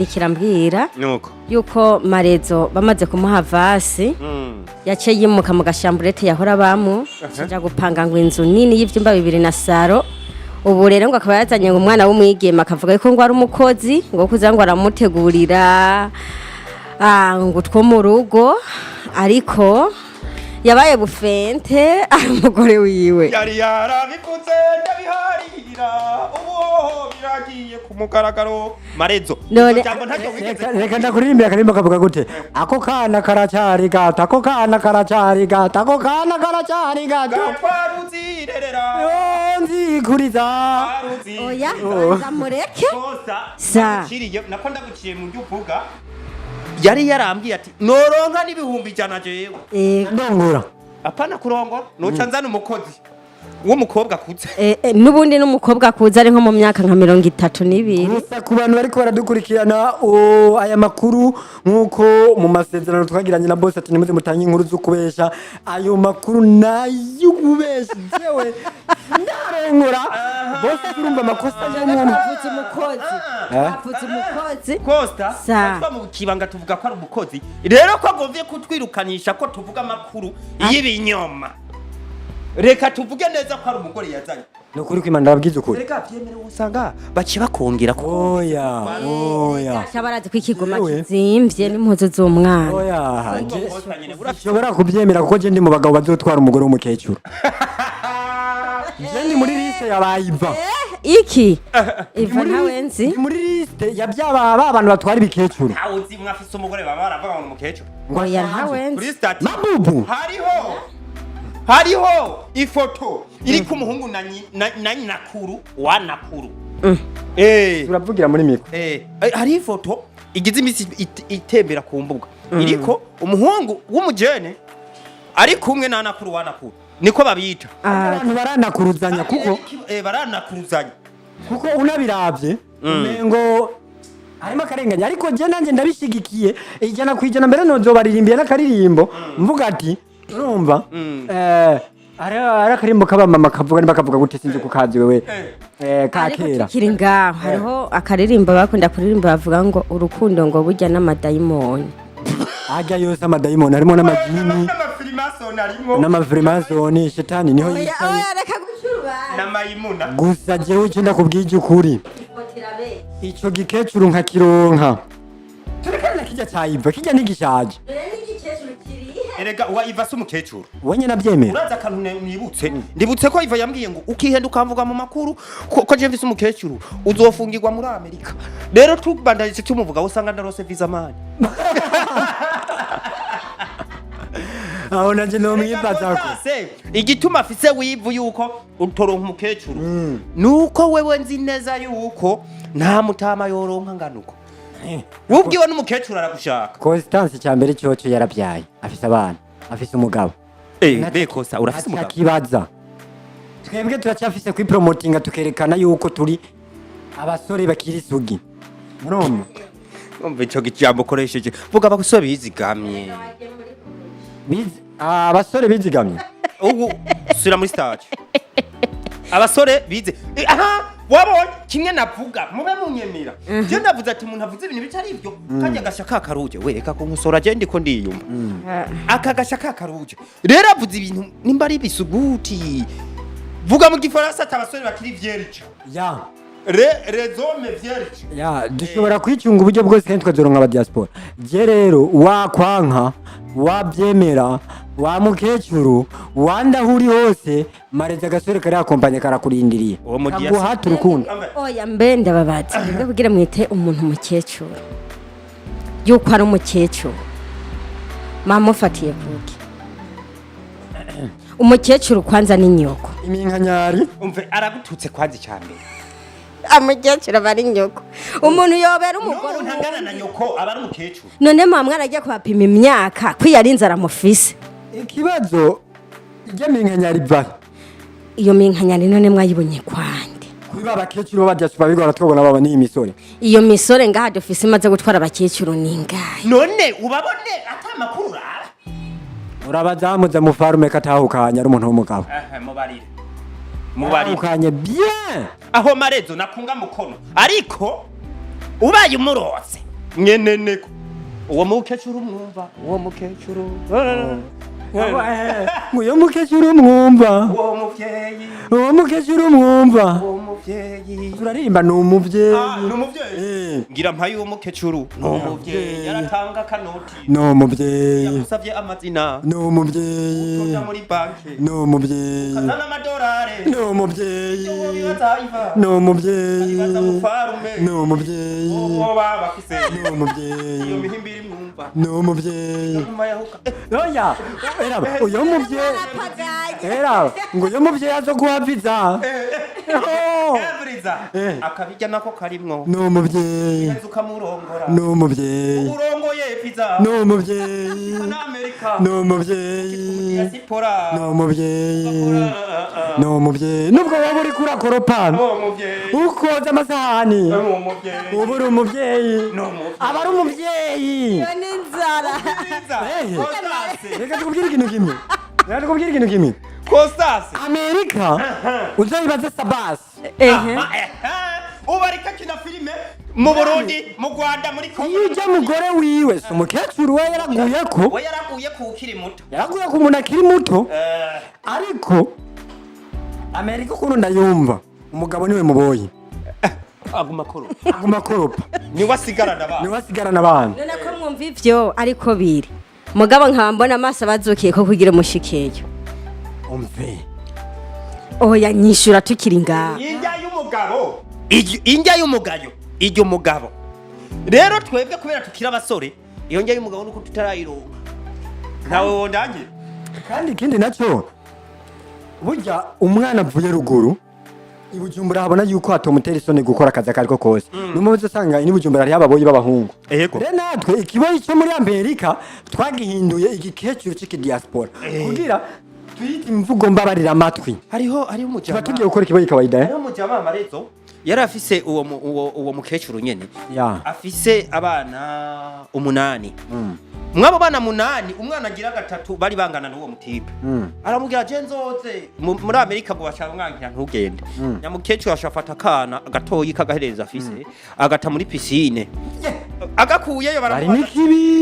ikirambwira nuko yuko Marezo bamaze kumuha vasi yaciye yimuka mu gashamburete yahora bamu aja gupanga ngo inzu nini y'ivyumba 2 na saro ubu rero ngo akaba yazanye ngo umwana w'umwigema akavuga ko ngo ari umukozi ngo kuza ngo aramutegurira ngo two mu rugo ariko yabaye bufente umugore wiwe yari yarabivuze ndabiharira ubu biragiye ku mugaragaro Marezo reka ndakuririmba akarimba kavuga gute ako kana karacari gata ako kana karacari gata ako kana karacari gata twaruzirerera nzikuriza oya zamureke sa kiriye nako ndaguciye mu byuvuga yari yarambwiye ati noronka n'ibihumbi 100 jewe ndongora apana kurongora noca nzana umukozi w'umukobwa kuza nubundi n'umukobwa kuza ari nko mu myaka nka 32 gusa ku bantu bariko baradukurikirana aya makuru nkuko mu masezerano twagiranye na boss ati nimuze mutanye inkuru zo kubesha ayo makuru nayo kubesha jewe ndarengora boss urumva amakosa y'umuntu apfutse umukozi Costa twa mu kibanga tuvuga ko ari umukozi rero ko govye kutwirukanisha ko tuvuga amakuru y'ibinyoma reka tuvuge neza ko ari umugore yazanye no kuri kwimanda babwize ukuri reka byemerewe usanga baci bakongera ko oya cyabarazi kwikigoma kizimvye n'impuzu z'umwana oya ushobora kubyemera kuko je ndi mu bagabo bazotwara umugore w'umukecuru je ndi muri liste yabayiva iki iva ntawenzi muri liste yabyaba abantu batwara ibikecuru awuzi mwafise umugore baba baravuga ngo umukecuru ngo ya ntawenzi mabubu hariho ifoto iri ku muhungu na nyinakuru wa nakuru turavugira muri mikro hari ifoto igize imisi itembera ku mbuga iriko umuhungu w'umujene ari kumwe na nakuru wa nakuru niko babita abantu baranakuruzanya kuko baranakuruzanya kuko unabiravye umengo harimo akarenganya ariko je nanje ndabishigikiye 100% mbere nozobaririmbye n'akaririmbo mvuga ati urumva ara karimbo kaba mama kavuga nibakavuga gute sinzi kukazi wewe kakera kiri ngaho hariho akaririmbo bakunda kuririmba bavuga ngo urukundo ngo burya n'amadayimoni ajya yose amadayimoni harimo n'amajini n'amafrimasoni shetani niho yicaye oya reka gucyuruba n'amayimuna gusa jewe cyenda kubwije ukuri ico gikecuru nka kironka turekana kijya cyayiva kijya nigishaje erega wa iva se umukecuru wenye nabyemera uraza akantu nibutse ndibutse ko iva yambwiye ngo ukihenda ukamvuga mu makuru ko je mfise umukecuru uzofungirwa muri Amerika rero tubandanyije tumuvuga usanga ndarose visa mani aho nanje no mwibaza ko igituma afise wivu yuko utoronka umukecuru nuko wewe nzi neza yuko nta mutama yoronka nganuko wubwiwe n'umukecuru aragushaka Constance cyambere cyoco yarabyaye afise abana afise umugabo bekosa urafise umugabo kibaza twebwe turacyafise kwi promotinga tukerekana yuko turi abasore bakiri sugi muromba umve cyo gicambo koresheje vuga abasore bizigamye abasore bizigamye ubu sura muri stage abasore bize wabonye kimwe navuga mube munyemera je ndavuze ati umuntu avuze ibintu bitari ibyo kajya gashaka karuje wereka ko nkusora je ndiko ndiyumva aka gashaka karuje rero avuze ibintu nimba ari bisuguti vuga mu gifaransa abasore bakiri vierge ya rezome vierge ya dushobora kwicunga uburyo bwose kandi tukazoronka aba diaspora je rero wakwanka wabyemera wa mukecuru wandahuri hose Marezo agasore kari akompanye karakurindiriye kaguhata urukundo oya mbende babazi nibwo kugira mwite umuntu mukecuru yuko ari umukecuru mamufatiye kuki umukecuru kwanza ni nyoko iminkanyari umve aragututse kwanza cyane amukecuru bari nyoko umuntu yobera umugore ntangana na nyoko aba ari umukecuru none mamwe arajya kubapima imyaka kwiyarinze aramufise ikibazo ijya minkanyari bari iyo minkanyari none mwayibonye kwande kuri babakecuru b'abadiaspora bigora twabona baba ni imisore iyo misore ngaha dufise imaze gutwara abakecuru ningaye none ubabone atamakuru rara urabazamuza mu farume katahukanya ari umuntu w'umugabo mubarire ukanye bien aho Marezo nakunga mukono ariko ubaye umurose nyeneneko uwo mukecuru mwumva uwo mukecuru uyo mukecuru mwumva uwo muvyeyi uwo mukecuru mwumva uwo muvyeyi turaririmba ni umuvyeyi ni umuvyeyi ngira mpaye uwo mukecuru ni umuvyeyi yaratanga kanoti ni umuvyeyi yagusavye amazina ni umuvyeyi utoja muri banki ni umuvyeyi kazana amadolari ni umuvyeyi uwo bibataiva ni umuvyeyi baza mufarume ni umuvyeyi uwo babafise ni umuvyeyi iyo mihimbiri mwumva ni umuvyeyi nyuma yahuka oya era uyo muvyeyi era ngo uyo muvyeyi azoguha pizza Evriza akabijya nako karimwo ni umuvyeyi ukamurongora ni umuvyeyi urongoye pizza ni umuvyeyi na Amerika ni umuvyeyi diaspora ni umuvyeyi ni umuvyeyi nubwo waba uri kurakoropa ukoza amasahani uba uri umuvyeyi aba ari umuvyeyi reka tukubwire ikintu kimwe Kostasi Amerika uzayibaze Sabasi ubarika kina filime mu Burundi mu Rwanda muri Kongo iyo ujya mugore wiwe si umukecuru we yaraguye ku ukiri muto yaraguye ku umuntu akiri muto ariko Amerika ukuntu ndayumva umugabo niwe muboyi aguma koropa niwe asigarana abantu none ko mwumva ivyo ariko biri mugabo nkaba mbona amaso abazukiye ko kugira umushikeyo umve oya nyishura tukiri ngaho indya y'umugayo iryo mugabo rero twebwe kubera tukira abasore iyo ndya y'umugabo nuko tutarayironka ntawe wondangira kandi ikindi nacyo burya umwana avuye ruguru i Bujumbura habona yuko hatomutera isoni gukora akazi akariko kose n'umuzi usanga i Bujumbura hari ababoyi b'abahungu rero natwe ikiboyi cyo muri Amerika twagihinduye igikecuru c'iki diaspora kugira tuyite imvugo mbabarira amatwi hariho umujama tugiye gukora ikiboyi kawaida hariho umujama Marezo yari afise uwo mukecuru nyene afise abana 8 mwabo bana 8 umwana agira 3 bari bangana n'uwo mutipe aramubwira je nzoze muri Amerika ngo bashaka mwankira ntugende nyamukecuru ashafata kana agatoyi kagahereza afise agata muri piscine agakuyeyo baramuha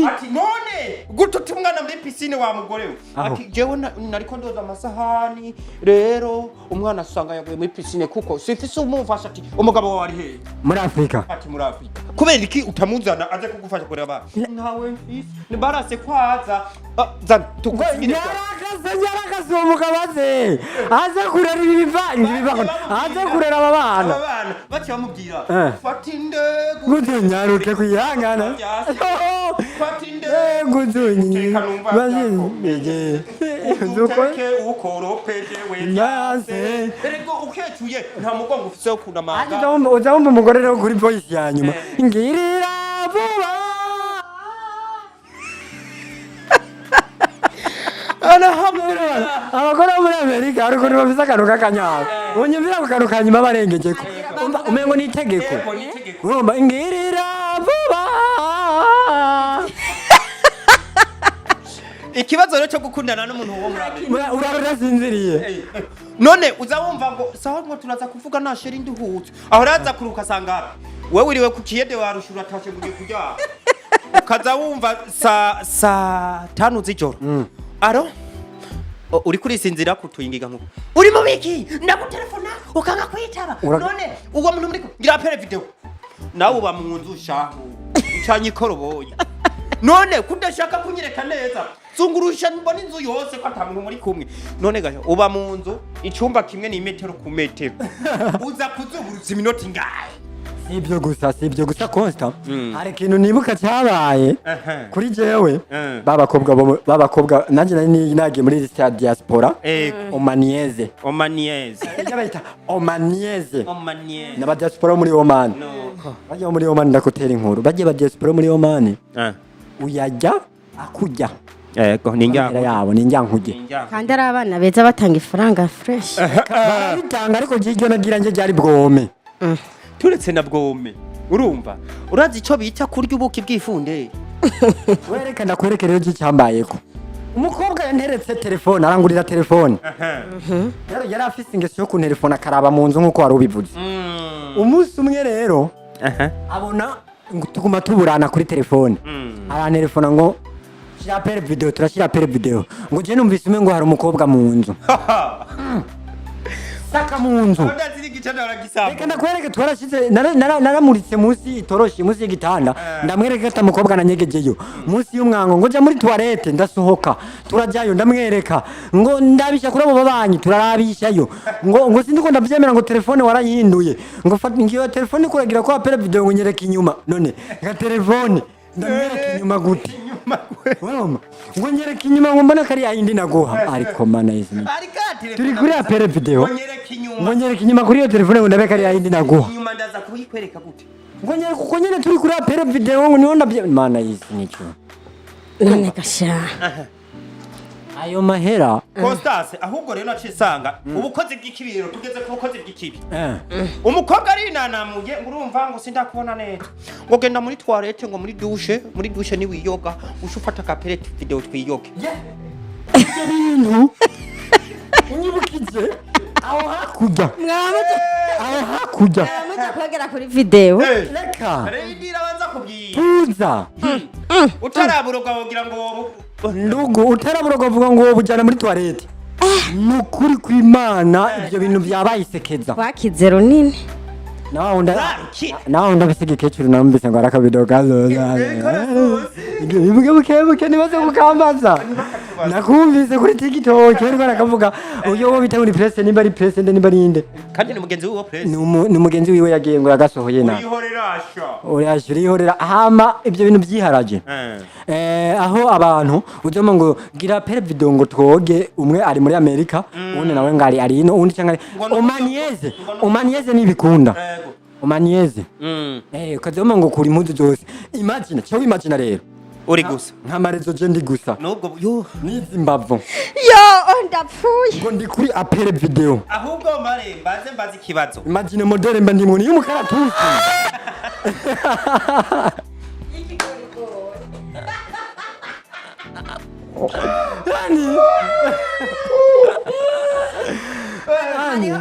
ati none gututa umwana muri piscine wa mugore we ati jewe nariko ndoza amasahani rero umwana asanga yaguye muri piscine kuko sifise umufasha ati umugabo wawe ari he muri Afrika ati muri Afrika kubera iki utamuzana aje kugufasha kureba ntawe mfise barase kwaza za tukugire yarakaze umugabo aze kurera ibivangi aze kurera abana bace bamubwira fata indego gutunyaruke kwihangana fata indego gutunyi baje uteke ukoropeje we yase erego ukecuye nta mugongo ufise kunamanga uzabumva umugore rero kuri voice ya nyuma ngirira vuba abagore bo muri Amerika ariko ntibafise akantu k'akanyabo unyumvira ku kantu ka nyuma barengejeko umengo ni itegeko urumva ngirira vuba ikibazo rero cyo gukundana n'umuntu wo muri Amerika urarora sinziriye none uzawumva ngo sawa ngo turaza kuvuga nashera induhutse aho raza kuruka sanga wewe uriwe ku kiyede warushura tashe mugiye kujya ukaza wumva sa 5 z'ijoro aro uri kuri sinzira kutuyingiga nkuko uri mu biki ndagutelefona ukanga kwitaba none uwo muntu muri ngira pere video nawe uba mu nzu shaho ucanye ikoroboye none kudashaka kunyereka neza zungurusha mbona inzu yose ko atamuntu muri kumwe none gasha uba mu nzu icumba kimwe ni metero ku metero uza kuzungurutsa iminota ingahe Sibyo gusa Costa hari ikintu nibuka cyabaye kuri jewe babakobwa nanje nari nagiye muri liste diaspora omanieze yabaita omanieze n'aba diaspora muri Oman bajya muri Oman ndakutera inkuru bajye ba diaspora muri Oman uyajya akujya yego ninjyankuge kandi ari abana beza batanga ifaranga fresh bitanga ariko jijyo nagira nje byari bwome turetse na bwome urumva urazi ico bita kurya ubuki bw'ifunde werekana kwerekera iyo cyambayeko umukobwa yanteretse telefone arangurira telefone yari afise ingeso yo kuntelefona akaraba mu nzu nkuko wari ubivuze umunsi umwe rero abona tuguma tuburana kuri telefone arantelefona ngo shira pere video turashira pere video ngo je numvise umengo hari umukobwa mu nzu saka mu nzu reka ndakwereke twarashize naramuritse munsi itoroshi munsi y'igitanda ndamwereka ati umukobwa nanyegejeyo munsi y'umwango ngo ja muri toilette ndasohoka turajyayo ndamwereka ngo ndabisha kuri abo babanyi turarabishayo ngo sindiko ndavyemera ngo telefone warayihinduye ngo fata ngiyo telefone kuragira ko apera video ngo nyereka inyuma none nga telefone ndamwereka inyuma gute ngo nyereka inyuma ngo mbona kari yindi naguha ariko mana izina turi kuri apera video ngo nyereka inyuma kuri iyo telefone ngo ndabe kari yindi naguha inyuma ndaza kuyikwereka gute ngo nyereka kuko nyene turi kuri apera video ngo niho ndabye mana izina cyo none gasha ayo mahera Constance ahubwo rero nacisanga ubukozi bw'ikibiro tugeze ku bukozi bw'ikibi umukobwa ari nanamuye urumva ngo sindakubona neza ngo genda muri toilette ngo muri douche ni wiyoga ushufata ka pere video twiyoge ibyo bintu unyibukije aho hakurya mwamaze kwegera kuri video reka rindira banza kubwira tuza utaraburoga wogira ngo ndugu utaraburoga uvuga ngo bujyana muri toilette nukuri kw'Imana ibyo bintu byabayisekeza wakize runini nawe ndabisiga ikecuru namubise ngo arakabido gazoza buke nibaze kukambaza nakumvise kuri TikTok ariko arakavuga uyo wo bita muri press nimba ari press nimba ari inde kandi ni mugenzi wiwe press ni mugenzi wiwe yagiye ngo yagasohoye na urihorera hama ibyo bintu byiharaje aho abantu ujoma ngo gira pere video ngo twoge umwe ari muri Amerika undi nawe ngari ari ino undi cyangwa umanieze nibikunda umanieze ukazoma ngo kuri impuzu zose imagine cyo imagine rero uri gusa nka Marezo je ndi gusa nubwo yo nizi mbavu ndapfuye ngo ndi kuri apere video ahubwo mbaze ikibazo imagine modele mba ndimwe ni umukaratusi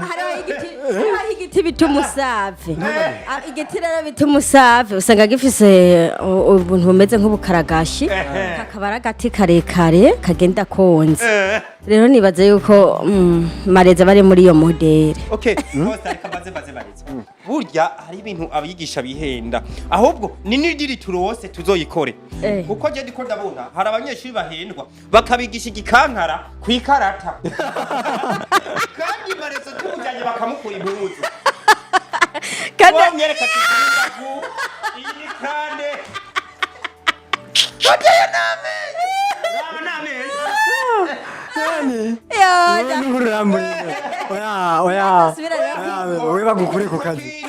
hariho igiti bita umusave igiti rero bita umusave usanga gifise ubuntu bumeze nk'ubukaragashi kakaba ari agati karekare kagenda konze rero nibaza yuko Marezo bari muri iyo modere okay bose ariko baze Marezo burya hari ibintu abigisha bihenda ahubwo ni nidiri turose tuzoyikore uko je ndiko ndabona hari abanyeshuri bahendwa bakabigisha igikankara kwikarata kandi Marezo tumujanye bakamukura impuzu kandi nyereka tuzindagu iyi kande Wateye name oya bagukure ku kazi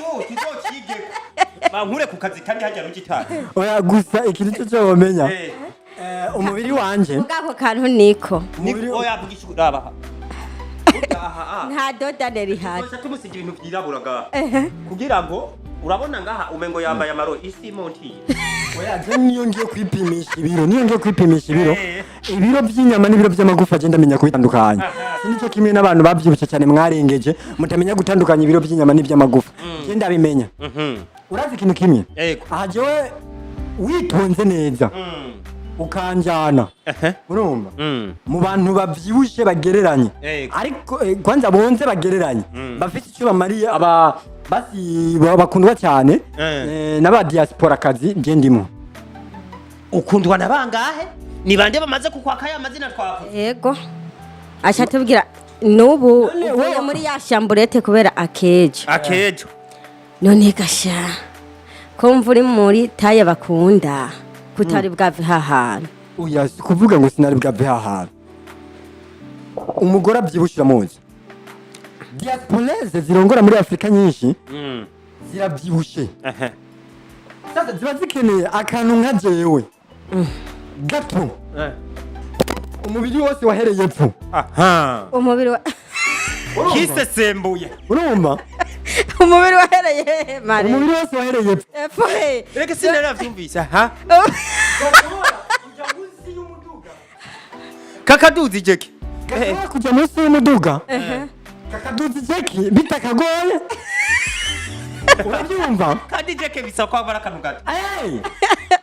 bankure ku kazi kandi hajya rugitana oya gusa ikintu cyo cyomenya umubiri wanje ngako kantu niko oya vugisha uraba nta dodane rihari tumusigira ibintu byiraburaga kugira ngo urabona ngaha umengo yambaye amaro isi monti oya je niyo ngiye kwipimisha ibiro ibiro by'inyama n'ibiro by'amagufa agenda menya kubitandukanya nicyo kimwe n'abantu babyibutse cyane mwarengeje mutamenya gutandukanya ibiro by'inyama n'iby'amagufa je ndabimenya urazi ikintu kimwe aha jewe witonze neza ukanjana urumva mu bantu bavyibushe bagereranye ariko kwanza bonze bagereranye bafite icyo bamariye basi bakundwa cyane n'aba diaspora kazi je ndimo ukundwa nabangahe ni bande bamaze kukwaka ya mazina twavuze yego ashatubwira nubu uvuye muri ya shamburete kubera akejo none gasha ko mvuri muri taye bakunda kutari bwave hahana oya kuvuga ngo sinari bwave hahana umugore abyibushira muzi diasporese zirongora muri Afrika nyinshi zirabyibushe sasa ziba zikeneye akantu nka jewe gato umubiri wose wahereye epfo umubiri wa kisesembuye urumva umubiri wahereye mare umubiri wose wahereye epfo reka sinera vyumvisa kakaduzi jeki kuja munsi y'umuduga kakaduzi jeki bitakagoye urabyumva kandi jeke bisa ko abara akantu gato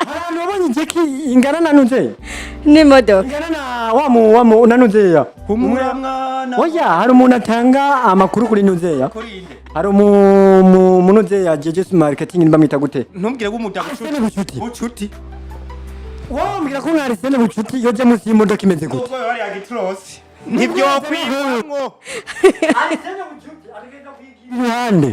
abantu babonye jeki ingana nanuze n'imodoka ingana na wamu nanuzeya humura mwana oya hari umuntu atanga amakuru kuri nuzeya kurinde hari umunuzeya jeje marketing bamwita gute ntumbwire ko umudaga bucuti wambwira ko mwari sene bucuti yoje musi y'imodoka imeze gute ubwo bari agitrosi nibyo kwibamwo ari sene bucuti arigeza kwigira iruhande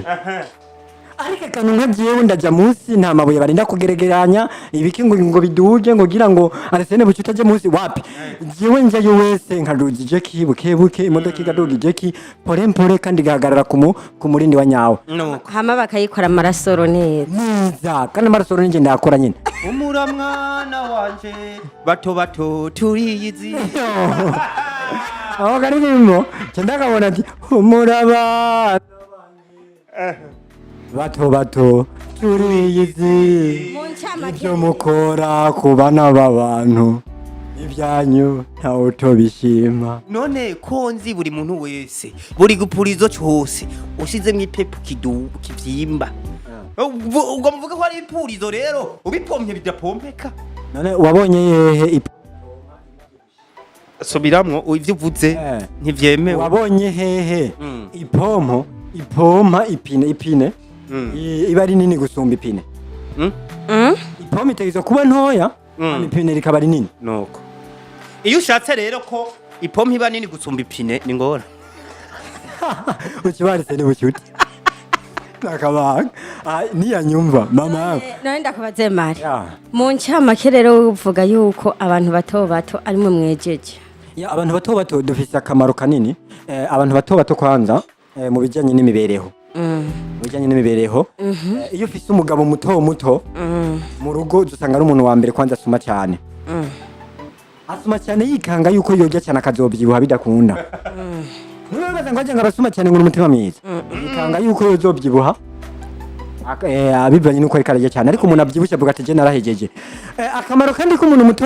ariko akantu nkagiyewe ndaja munsi nta mabuye barinda kugeregeranya ibiki ngo biduje ngo gira ngo aresene bucuti aje munsi wapi jewe njayo wese nkadugije ki buke imodoka igadugije ki pore kandi gahagarara ku murindi wa nyawo hama bakayikora amarasoro neza kandi amarasoro ninjye ndakora nyine umura mwana wanje bato turiyizi aho karirimo ndakabona ati umura bato turiyizi ibyo mukora ku bana b'abantu ibyanyu ntawe utobishima none ko nzi buri muntu wese buri gupurizo cyose ushizemo ipepu kivyimba ubwo mvuga ko ari ipurizo rero ubipompye bidapompeka none wabonye yehe subiramwo ivyo uvuze ntivyemewe wabonye hehe ipompa ipine iba ari nini gusumba ipine ipompa itegezwa kuba ntoya ipine rikaba ari nini nuko iyo ushatse rero ko ipompa iba nini gusumba ipine ni ngora ukibarise ni bucyuti nakabaga niyanyumva mama none ndakubaze mari mu ncamake rero uvuga yuko abantu bato ari mwe mwejeje abantu bato dufise akamaro kanini abantu bato kwanza mu bijyanye n'imibereho iyo ufise umugabo muto mu rugo usanga ari umuntu wa mbere kwanza asuma cyane yikanga yuko yojya cyane akazobyibuha bidakunda nibaza ngo ajya ngabasuma cyane ngo umutima mwiza yikanga yuko yozobyibuha abivanye nuko ari karajya cyane ariko umuntu abyibushye avuga ati je narahejeje akamaro kandi ko umuntu muto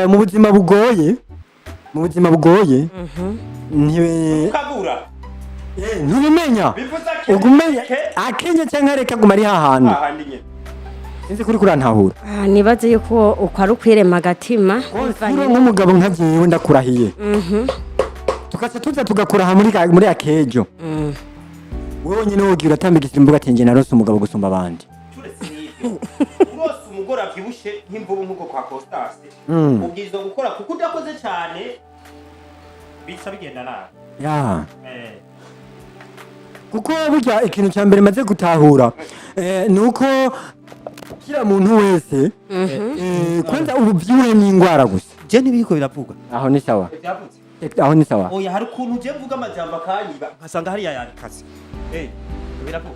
mu buzima bugoye kagura ntubimenya ugumenya akenye cyangwa reka guma ari hahandi sinzi kuri kurantahura nibaze yuko uko ari ukwirema agatima nk'umugabo nkagiyewe ndakurahiye tukaca tuza tugakuraha muri akejo wowe nyine wogira uratambika imbuga ati njye narose umugabo gusumba abandi urose umugore abyibushe nk'imvubu nk'uko kwa Constance ubwirizwa gukora kuko udakoze cyane bisa bigenda nabi kuko burya ikintu cya mbere maze gutahura ni uko kila muntu wese kwanza ububyibuhe ni indwara gusa je nibiko biravuga aho ni sawa oya hari ukuntu je mvuga amajambo akanyiba nkasanga hariya yandikaze biravuga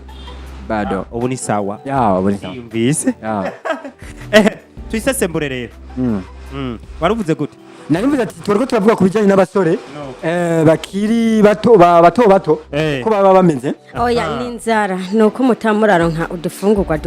bado ubu ni sawa ubu ni sawa yumvise tuyisesembure rero waravuze gute narivuze ati twariko turavuga ku bijyanye n'abasore bakiri bato ko baba bameze oya n'inzara nuko mutamuraronka udufungurwa